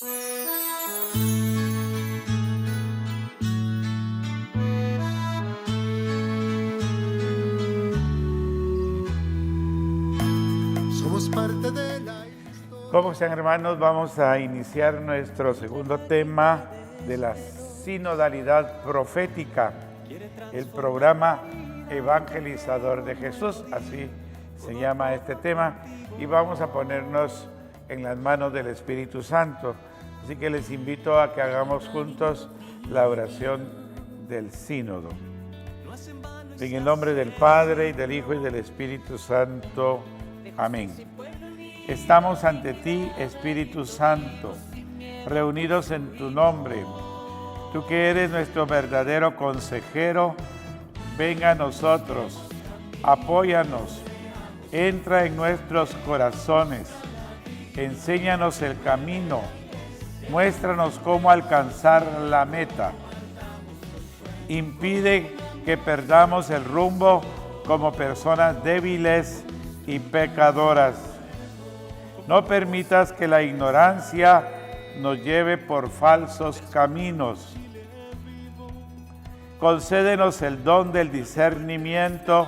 Somos parte de la historia. ¿Cómo están, hermanos? Vamos a iniciar nuestro segundo tema de la sinodalidad profética, el programa evangelizador de Jesús, así se llama este tema, y vamos a ponernos en las manos del Espíritu Santo. Así que les invito a que hagamos juntos la oración del sínodo. En el nombre del Padre, y del Hijo, y del Espíritu Santo. Amén. Estamos ante ti, Espíritu Santo, reunidos en tu nombre. Tú que eres nuestro verdadero consejero, ven a nosotros, apóyanos, entra en nuestros corazones, enséñanos el camino, muéstranos cómo alcanzar la meta. Impide que perdamos el rumbo como personas débiles y pecadoras. No permitas que la ignorancia nos lleve por falsos caminos. Concédenos el don del discernimiento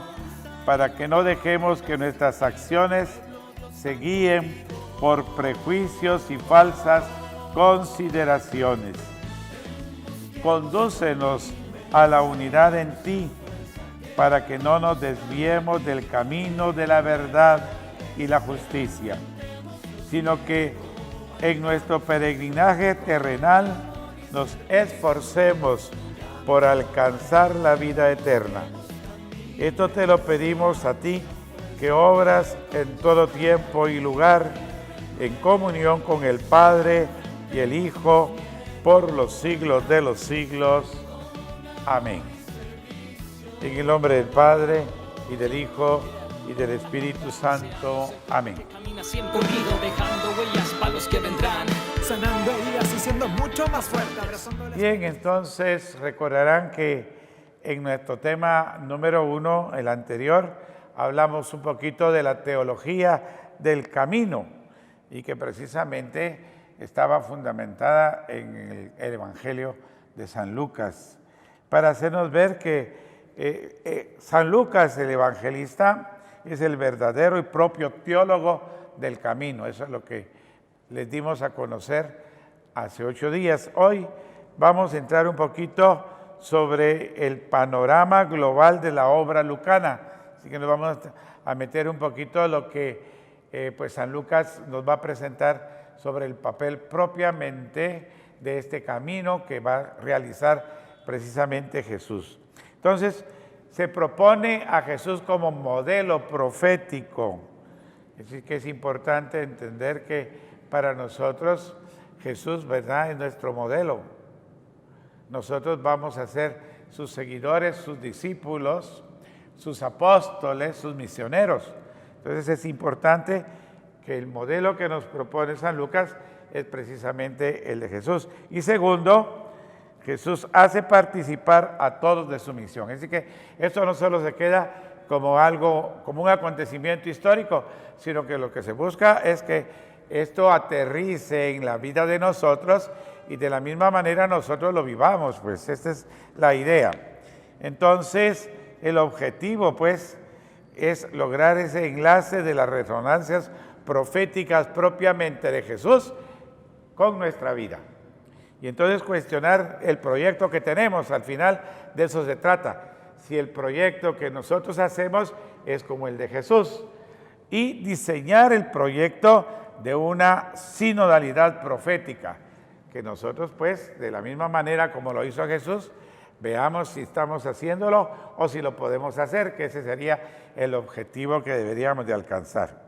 para que no dejemos que nuestras acciones se guíen por prejuicios y falsas consideraciones. Condúcenos a la unidad en ti, para que no nos desviemos del camino de la verdad y la justicia, sino que en nuestro peregrinaje terrenal nos esforcemos por alcanzar la vida eterna. Esto te lo pedimos a ti, que obras en todo tiempo y lugar, en comunión con el Padre y el Hijo, por los siglos de los siglos. Amén. En el nombre del Padre, y del Hijo, y del Espíritu Santo. Amén. Camina siempre unido, dejando huellas para los que vendrán, Sanando heridas y siendo mucho más fuerte. Abrazándoles. Bien, entonces recordarán que en nuestro tema número 1, el anterior, hablamos un poquito de la teología del camino y que precisamente estaba fundamentada en el Evangelio de San Lucas, para hacernos ver que San Lucas, el evangelista, es el verdadero y propio teólogo del camino. Eso es lo que les dimos a conocer hace 8 días. Hoy vamos a entrar un poquito sobre el panorama global de la obra lucana. Así que nos vamos a meter un poquito lo que pues San Lucas nos va a presentar sobre el papel propiamente de este camino que va a realizar precisamente Jesús. Entonces, se propone a Jesús como modelo profético. Es decir, que es importante entender que para nosotros Jesús, ¿verdad?, es nuestro modelo. Nosotros vamos a ser sus seguidores, sus discípulos, sus apóstoles, sus misioneros. Entonces es importante que el modelo que nos propone San Lucas es precisamente el de Jesús. Y segundo, Jesús hace participar a todos de su misión. Así que esto no solo se queda como algo, como un acontecimiento histórico, sino que lo que se busca es que esto aterrice en la vida de nosotros y de la misma manera nosotros lo vivamos, pues esta es la idea. Entonces, el objetivo, pues, es lograr ese enlace de las resonancias proféticas propiamente de Jesús con nuestra vida. Y entonces cuestionar el proyecto que tenemos, al final de eso se trata. Si el proyecto que nosotros hacemos es como el de Jesús, y diseñar el proyecto de una sinodalidad profética, que nosotros pues de la misma manera como lo hizo Jesús, veamos si estamos haciéndolo o si lo podemos hacer, que ese sería el objetivo que deberíamos de alcanzar.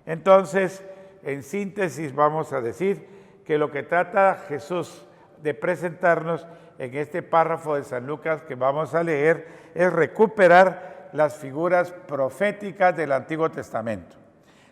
Entonces, en síntesis vamos a decir que lo que trata Jesús de presentarnos en este párrafo de San Lucas que vamos a leer es recuperar las figuras proféticas del Antiguo Testamento.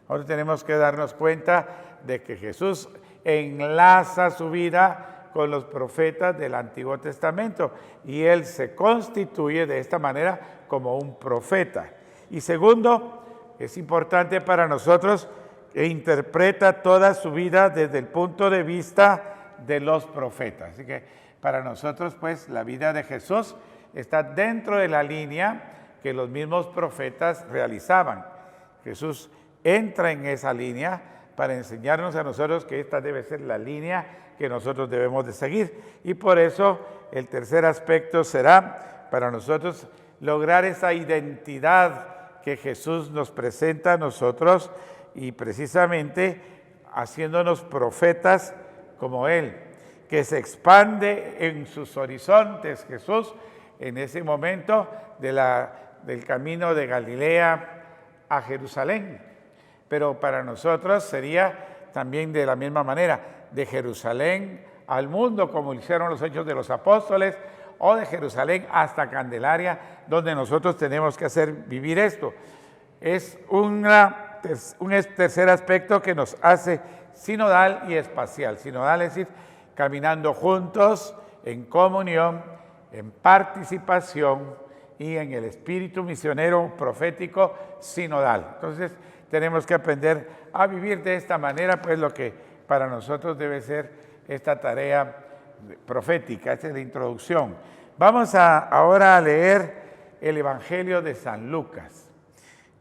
Ahora tenemos que darnos cuenta de que Jesús enlaza su vida con los profetas del Antiguo Testamento y Él se constituye de esta manera como un profeta. Y segundo, es importante para nosotros que interpreta toda su vida desde el punto de vista de los profetas. Así que para nosotros, pues, la vida de Jesús está dentro de la línea que los mismos profetas realizaban. Jesús entra en esa línea para enseñarnos a nosotros que esta debe ser la línea que nosotros debemos de seguir. Y por eso el tercer aspecto será para nosotros lograr esa identidad que Jesús nos presenta a nosotros y precisamente haciéndonos profetas como Él, que se expande en sus horizontes Jesús en ese momento del camino de Galilea a Jerusalén. Pero para nosotros sería también de la misma manera, de Jerusalén al mundo, como hicieron los Hechos de los Apóstoles, o de Jerusalén hasta Candelaria, donde nosotros tenemos que hacer vivir esto. Es un tercer aspecto que nos hace sinodal y espacial. Sinodal es decir, caminando juntos, en comunión, en participación y en el espíritu misionero profético sinodal. Entonces, tenemos que aprender a vivir de esta manera, pues lo que para nosotros debe ser esta tarea profética. Esta es la introducción. Vamos ahora a leer el Evangelio de San Lucas.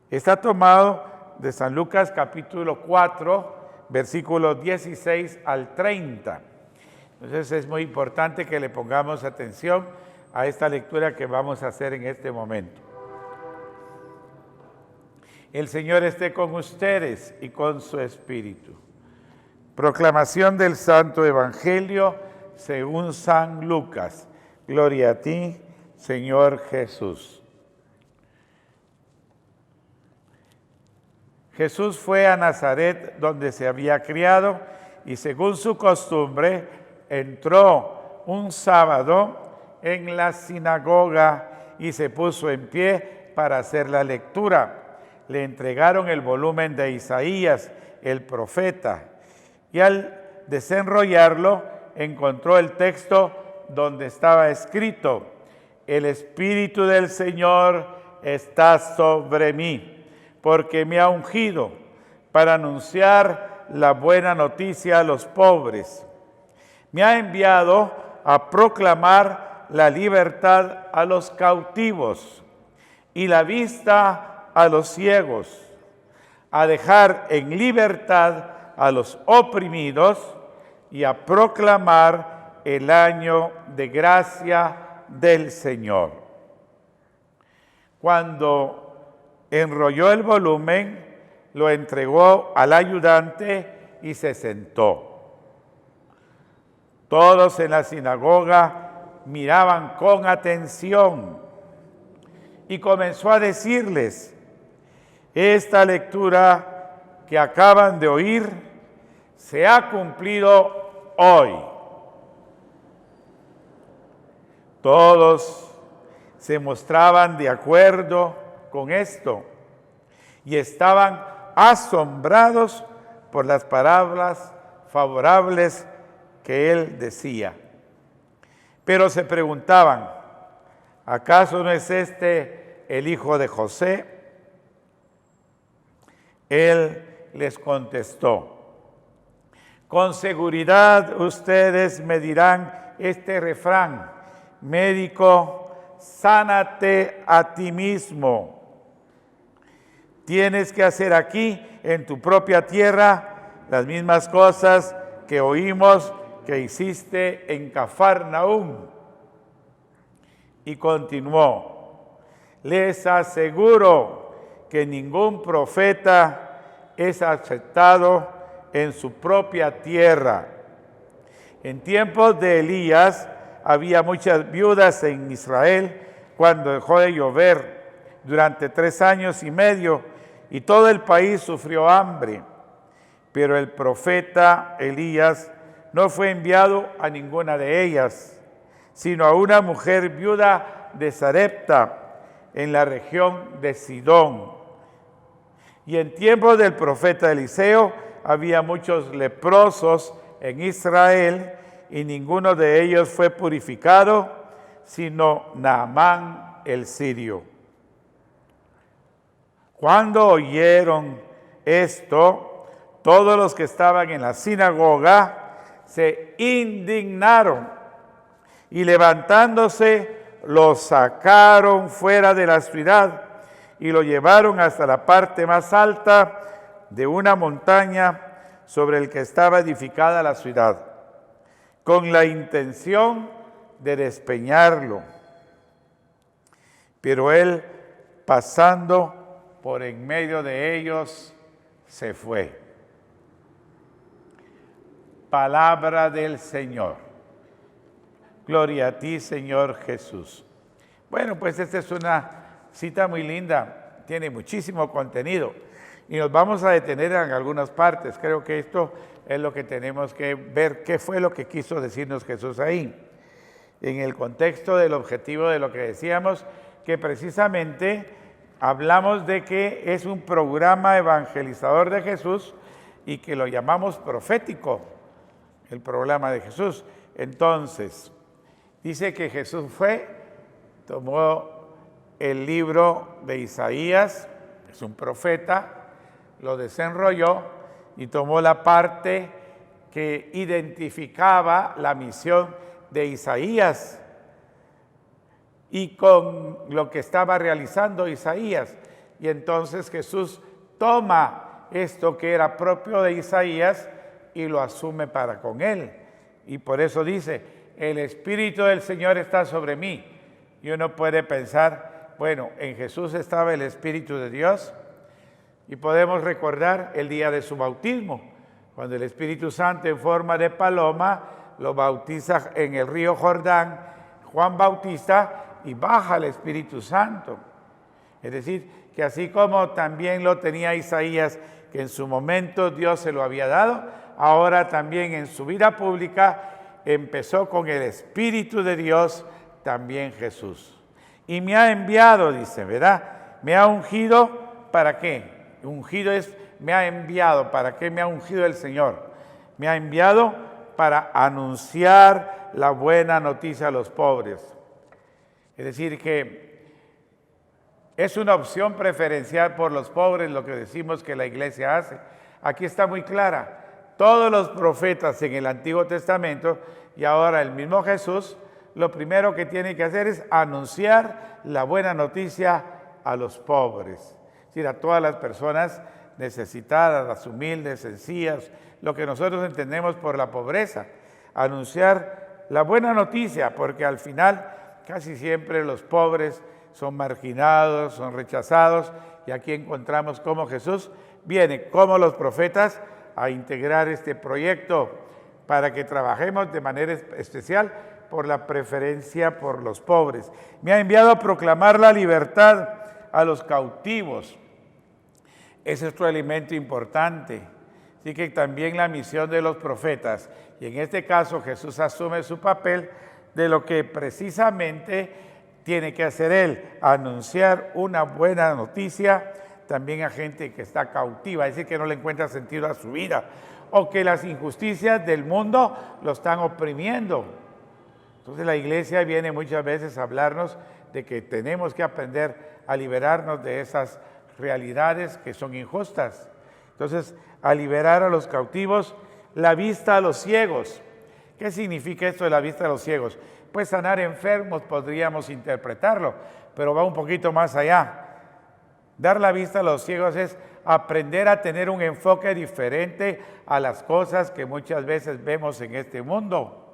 Está tomado de San Lucas capítulo 4, versículos 16 al 30. Entonces es muy importante que le pongamos atención a esta lectura que vamos a hacer en este momento. El Señor esté con ustedes y con su espíritu. Proclamación del Santo Evangelio según San Lucas. Gloria a ti, Señor Jesús. Jesús fue a Nazaret, donde se había criado, y según su costumbre, entró un sábado en la sinagoga y se puso en pie para hacer la lectura. Le entregaron el volumen de Isaías, el profeta, y al desenrollarlo encontró el texto donde estaba escrito: el Espíritu del Señor está sobre mí, porque me ha ungido para anunciar la buena noticia a los pobres. Me ha enviado a proclamar la libertad a los cautivos y la vista a los ciegos, a dejar en libertad a los oprimidos y a proclamar el año de gracia del Señor. Cuando enrolló el volumen, lo entregó al ayudante y se sentó. Todos en la sinagoga miraban con atención y comenzó a decirles: esta lectura que acaban de oír se ha cumplido hoy. Todos se mostraban de acuerdo con esto y estaban asombrados por las palabras favorables que él decía. Pero se preguntaban: ¿acaso no es este el hijo de José? Él les contestó: con seguridad ustedes me dirán este refrán: médico, sánate a ti mismo. Tienes que hacer aquí, en tu propia tierra, las mismas cosas que oímos que hiciste en Cafarnaúm. Y continuó: les aseguro que ningún profeta es aceptado en su propia tierra. En tiempos de Elías había muchas viudas en Israel cuando dejó de llover durante 3 años y medio y todo el país sufrió hambre. Pero el profeta Elías no fue enviado a ninguna de ellas, sino a una mujer viuda de Sarepta, en la región de Sidón. Y en tiempos del profeta Eliseo había muchos leprosos en Israel, y ninguno de ellos fue purificado, sino Naamán el sirio. Cuando oyeron esto, todos los que estaban en la sinagoga se indignaron y levantándose lo sacaron fuera de la ciudad y lo llevaron hasta la parte más alta de una montaña sobre el que estaba edificada la ciudad, con la intención de despeñarlo. Pero él, pasando por en medio de ellos, se fue. Palabra del Señor. Gloria a ti, Señor Jesús. Bueno, pues esta es una cita muy linda, tiene muchísimo contenido y nos vamos a detener en algunas partes. Creo que esto es lo que tenemos que ver, qué fue lo que quiso decirnos Jesús ahí. En el contexto del objetivo de lo que decíamos, que precisamente hablamos de que es un programa evangelizador de Jesús y que lo llamamos profético, el programa de Jesús. Entonces, dice que Jesús fue, tomó el libro de Isaías, es un profeta, lo desenrolló y tomó la parte que identificaba la misión de Isaías y con lo que estaba realizando Isaías. Y entonces Jesús toma esto que era propio de Isaías y lo asume para con él. Y por eso dice, el Espíritu del Señor está sobre mí. Y uno puede pensar, bueno, en Jesús estaba el Espíritu de Dios. Y podemos recordar el día de su bautismo, cuando el Espíritu Santo en forma de paloma lo bautiza en el río Jordán, Juan Bautista, y baja el Espíritu Santo. Es decir, que así como también lo tenía Isaías, que en su momento Dios se lo había dado, ahora también en su vida pública empezó con el Espíritu de Dios también Jesús. Y me ha enviado, dice, ¿verdad? Me ha ungido, ¿para qué? Ungido es, me ha enviado. ¿Para qué me ha ungido el Señor? Me ha enviado para anunciar la buena noticia a los pobres. Es decir, que es una opción preferencial por los pobres, lo que decimos que la iglesia hace. Aquí está muy clara. Todos los profetas en el Antiguo Testamento y ahora el mismo Jesús, lo primero que tiene que hacer es anunciar la buena noticia a los pobres. Es decir, a todas las personas necesitadas, las humildes, sencillas, lo que nosotros entendemos por la pobreza. Anunciar la buena noticia, porque al final casi siempre los pobres son marginados, son rechazados, y aquí encontramos cómo Jesús viene, como los profetas, a integrar este proyecto para que trabajemos de manera especial por la preferencia por los pobres. Me ha enviado a proclamar la libertad a los cautivos. Ese es otro elemento importante. Así que también la misión de los profetas, y en este caso Jesús asume su papel de lo que precisamente tiene que hacer él, anunciar una buena noticia también a gente que está cautiva, es decir, que no le encuentra sentido a su vida, o que las injusticias del mundo lo están oprimiendo. Entonces la iglesia viene muchas veces a hablarnos de que tenemos que aprender a liberarnos de esas realidades que son injustas. Entonces, a liberar a los cautivos, la vista a los ciegos. ¿Qué significa esto de la vista a los ciegos? Pues sanar enfermos podríamos interpretarlo, pero va un poquito más allá. Dar la vista a los ciegos es aprender a tener un enfoque diferente a las cosas que muchas veces vemos en este mundo.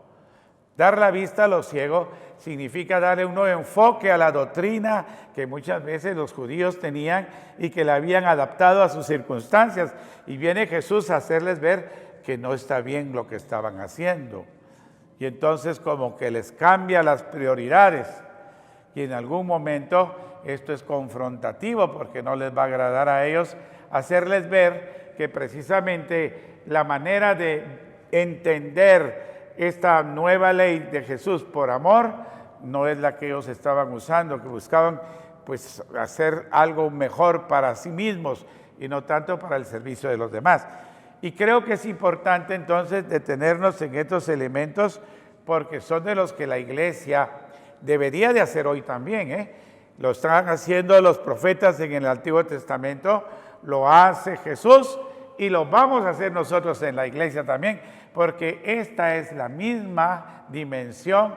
Dar la vista a los ciegos significa darle un nuevo enfoque a la doctrina que muchas veces los judíos tenían y que la habían adaptado a sus circunstancias. Y viene Jesús a hacerles ver que no está bien lo que estaban haciendo. Y entonces como que les cambia las prioridades. Y en algún momento esto es confrontativo porque no les va a agradar a ellos hacerles ver que precisamente la manera de entender esta nueva ley de Jesús por amor no es la que ellos estaban usando, que buscaban pues hacer algo mejor para sí mismos y no tanto para el servicio de los demás. Y creo que es importante entonces detenernos en estos elementos porque son de los que la iglesia debería de hacer hoy también, Lo están haciendo los profetas en el Antiguo Testamento, lo hace Jesús y lo vamos a hacer nosotros en la iglesia también, porque esta es la misma dimensión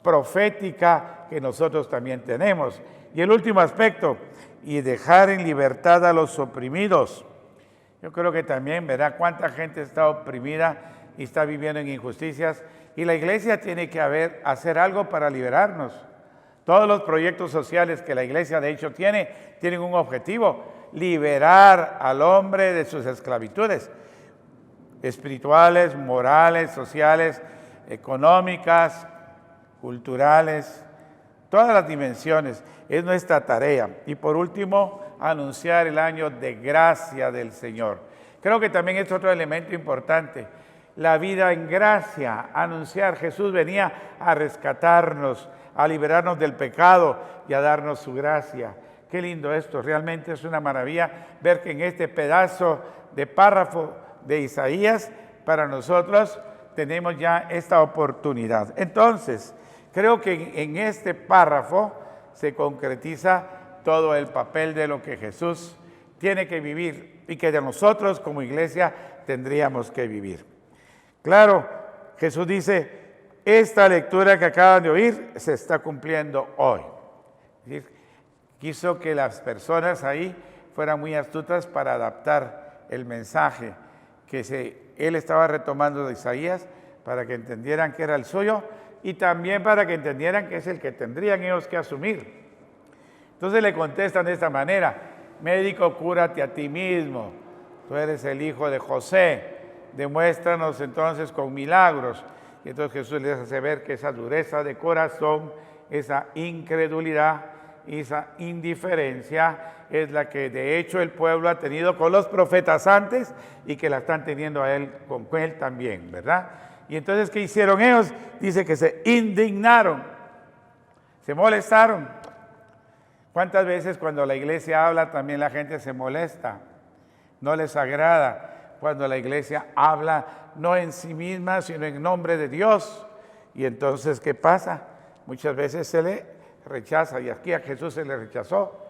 profética que nosotros también tenemos. Y el último aspecto, y dejar en libertad a los oprimidos. Yo creo que también verá cuánta gente está oprimida y está viviendo en injusticias, y la iglesia tiene que hacer algo para liberarnos. Todos los proyectos sociales que la iglesia de hecho tienen un objetivo: liberar al hombre de sus esclavitudes espirituales, morales, sociales, económicas, culturales, todas las dimensiones. Es nuestra tarea. Y por último, anunciar el año de gracia del Señor. Creo que también es otro elemento importante. La vida en gracia, anunciar. Jesús venía a rescatarnos, a liberarnos del pecado y a darnos su gracia. Qué lindo esto, realmente es una maravilla ver que en este pedazo de párrafo de Isaías, para nosotros tenemos ya esta oportunidad. Entonces, creo que en este párrafo se concretiza todo el papel de lo que Jesús tiene que vivir y que de nosotros como iglesia tendríamos que vivir. Claro, Jesús dice, esta lectura que acaban de oír se está cumpliendo hoy. Es decir, quiso que las personas ahí fueran muy astutas para adaptar el mensaje que él estaba retomando de Isaías, para que entendieran que era el suyo y también para que entendieran que es el que tendrían ellos que asumir. Entonces le contestan de esta manera: médico, cúrate a ti mismo, tú eres el hijo de José, demuéstranos entonces con milagros. Y entonces Jesús les hace ver que esa dureza de corazón, esa incredulidad, esa indiferencia es la que de hecho el pueblo ha tenido con los profetas antes y que la están teniendo con él también, ¿verdad? Y entonces, ¿qué hicieron ellos? Dice que se indignaron, se molestaron. ¿Cuántas veces cuando la iglesia habla también la gente se molesta? No les agrada cuando la iglesia habla no en sí misma, sino en nombre de Dios. Y entonces, ¿qué pasa? Muchas veces se le rechaza, y aquí a Jesús se le rechazó.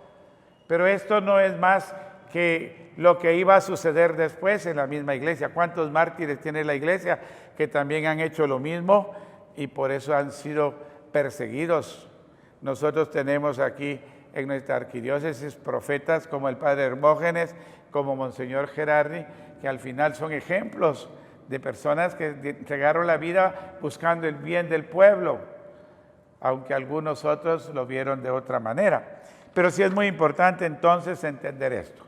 Pero esto no es más que lo que iba a suceder después en la misma iglesia. ¿Cuántos mártires tiene la iglesia que también han hecho lo mismo y por eso han sido perseguidos? Nosotros tenemos aquí en nuestra arquidiócesis profetas como el padre Hermógenes, como Monseñor Gerardi, que al final son ejemplos de personas que entregaron la vida buscando el bien del pueblo, aunque algunos otros lo vieron de otra manera. Pero sí es muy importante entonces entender esto.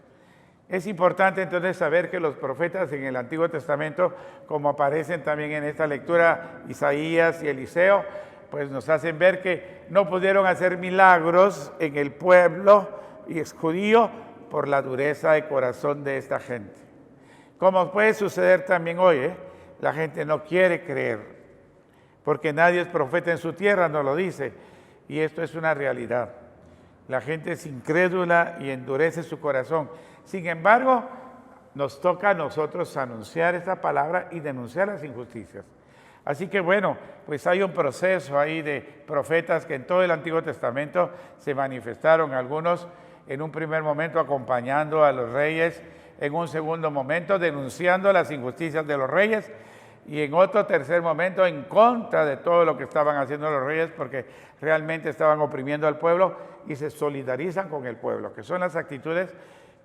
Es importante entonces saber que los profetas en el Antiguo Testamento, como aparecen también en esta lectura, Isaías y Eliseo, pues nos hacen ver que no pudieron hacer milagros en el pueblo y es judío por la dureza de corazón de esta gente. Como puede suceder también hoy, la gente no quiere creer, porque nadie es profeta en su tierra, nos lo dice, y esto es una realidad. La gente es incrédula y endurece su corazón. Sin embargo, nos toca a nosotros anunciar esta palabra y denunciar las injusticias. Así que bueno, pues hay un proceso ahí de profetas que en todo el Antiguo Testamento se manifestaron, algunos en un primer momento acompañando a los reyes, en un segundo momento denunciando las injusticias de los reyes y en otro tercer momento en contra de todo lo que estaban haciendo los reyes porque realmente estaban oprimiendo al pueblo y se solidarizan con el pueblo, que son las actitudes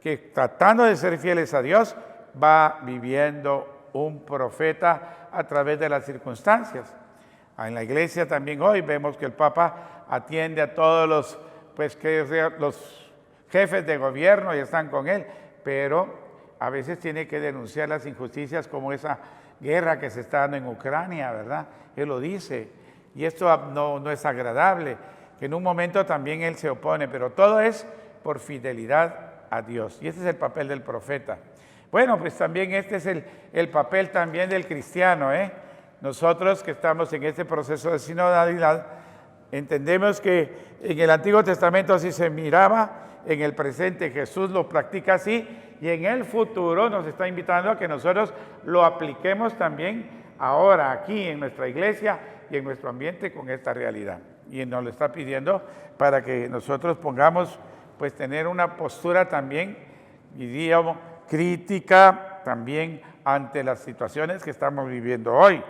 que tratando de ser fieles a Dios va viviendo un profeta a través de las circunstancias. En la iglesia también hoy vemos que el Papa atiende a todos los jefes de gobierno y están con él, pero a veces tiene que denunciar las injusticias como esa guerra que se está dando en Ucrania, ¿verdad? Él lo dice, y esto no es agradable, que en un momento también él se opone, pero todo es por fidelidad a Dios, y este es el papel del profeta. Bueno, pues también este es el papel también del cristiano, Nosotros que estamos en este proceso de sinodalidad, entendemos que en el Antiguo Testamento así se miraba, en el presente Jesús lo practica así, y en el futuro nos está invitando a que nosotros lo apliquemos también ahora aquí en nuestra iglesia y en nuestro ambiente con esta realidad. Y nos lo está pidiendo para que nosotros pongamos, pues tener una postura también, diríamos, crítica, también ante las situaciones que estamos viviendo hoy.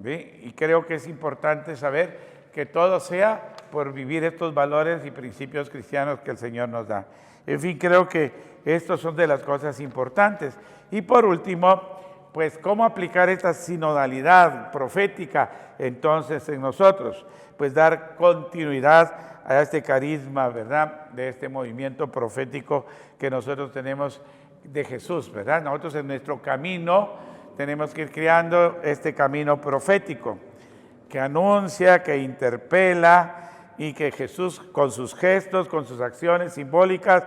¿Sí? Y creo que es importante saber que todo sea por vivir estos valores y principios cristianos que el Señor nos da. En fin, creo que estos son de las cosas importantes. Y por último, pues, ¿cómo aplicar esta sinodalidad profética entonces en nosotros? Pues dar continuidad a este carisma, ¿verdad?, de este movimiento profético que nosotros tenemos de Jesús, ¿verdad? Nosotros en nuestro camino tenemos que ir creando este camino profético que anuncia, que interpela y que Jesús con sus gestos, con sus acciones simbólicas,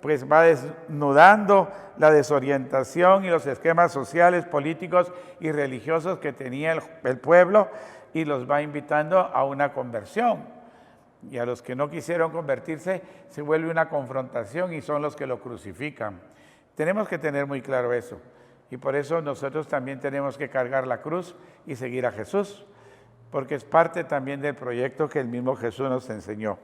pues va desnudando la desorientación y los esquemas sociales, políticos y religiosos que tenía el pueblo y los va invitando a una conversión. Y a los que no quisieron convertirse se vuelve una confrontación y son los que lo crucifican. Tenemos que tener muy claro eso. Y por eso nosotros también tenemos que cargar la cruz y seguir a Jesús, porque es parte también del proyecto que el mismo Jesús nos enseñó.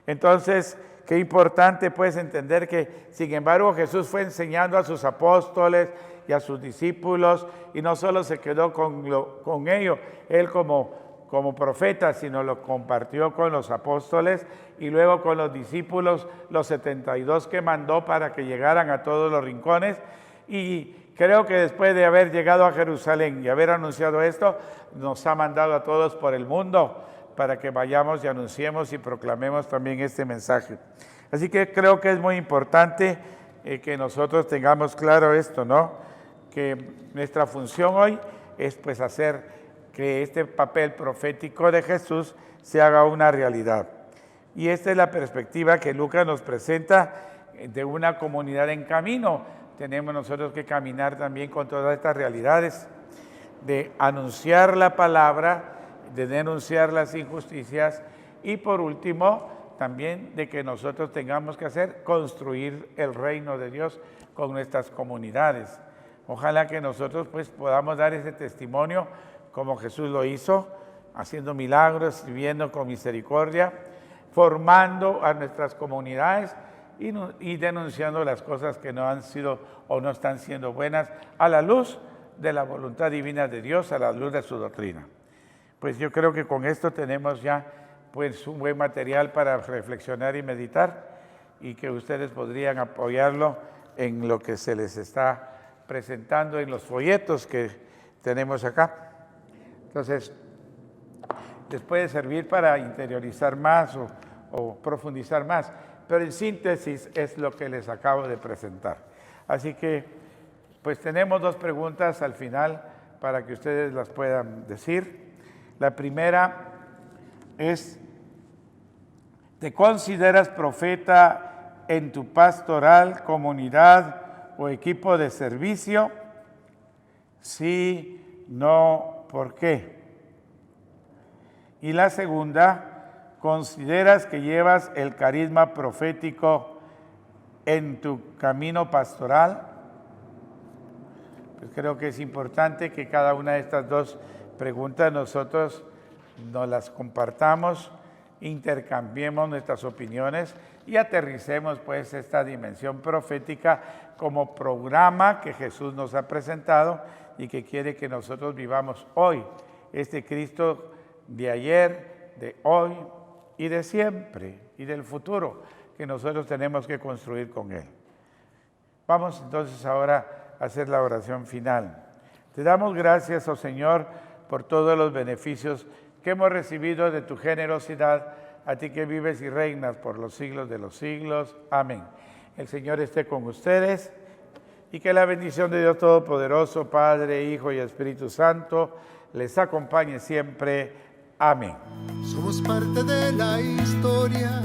Entonces, qué importante pues entender que, sin embargo, Jesús fue enseñando a sus apóstoles y a sus discípulos, y no solo se quedó con ellos, él como profeta, sino lo compartió con los apóstoles y luego con los discípulos, los 72 que mandó para que llegaran a todos los rincones. Y creo que después de haber llegado a Jerusalén y haber anunciado esto, nos ha mandado a todos por el mundo para que vayamos y anunciemos y proclamemos también este mensaje. Así que creo que es muy importante que nosotros tengamos claro esto, ¿no? Que nuestra función hoy es pues hacer que este papel profético de Jesús se haga una realidad. Y esta es la perspectiva que Lucas nos presenta de una comunidad en camino. Tenemos nosotros que caminar también con todas estas realidades, de anunciar la palabra, de denunciar las injusticias y por último también de que nosotros tengamos que construir el reino de Dios con nuestras comunidades. Ojalá que nosotros pues podamos dar ese testimonio como Jesús lo hizo, haciendo milagros, viviendo con misericordia, formando a nuestras comunidades y denunciando las cosas que no han sido o no están siendo buenas a la luz de la voluntad divina de Dios, a la luz de su doctrina. Pues yo creo que con esto tenemos ya pues un buen material para reflexionar y meditar y que ustedes podrían apoyarlo en lo que se les está presentando en los folletos que tenemos acá. Entonces, les puede servir para interiorizar más o profundizar más, pero en síntesis es lo que les acabo de presentar. Así que, pues tenemos dos preguntas al final para que ustedes las puedan decir. La primera es, ¿te consideras profeta en tu pastoral, comunidad o equipo de servicio? Sí, no, ¿por qué? Y la segunda, ¿consideras que llevas el carisma profético en tu camino pastoral? Pues creo que es importante que cada una de estas dos preguntas nosotros nos las compartamos, intercambiemos nuestras opiniones y aterricemos pues esta dimensión profética como programa que Jesús nos ha presentado y que quiere que nosotros vivamos hoy, este Cristo de ayer, de hoy y de siempre y del futuro que nosotros tenemos que construir con Él. Vamos entonces ahora a hacer la oración final. Te damos gracias, oh Señor, por todos los beneficios que hemos recibido de tu generosidad, a ti que vives y reinas por los siglos de los siglos. Amén. El Señor esté con ustedes y que la bendición de Dios Todopoderoso, Padre, Hijo y Espíritu Santo, les acompañe siempre. Amén. Somos parte de la historia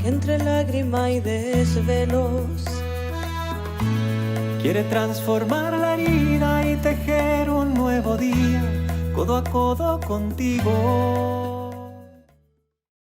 que entre lágrima y desvelos Quiere transformar la herida y tejer un nuevo día, codo a codo contigo.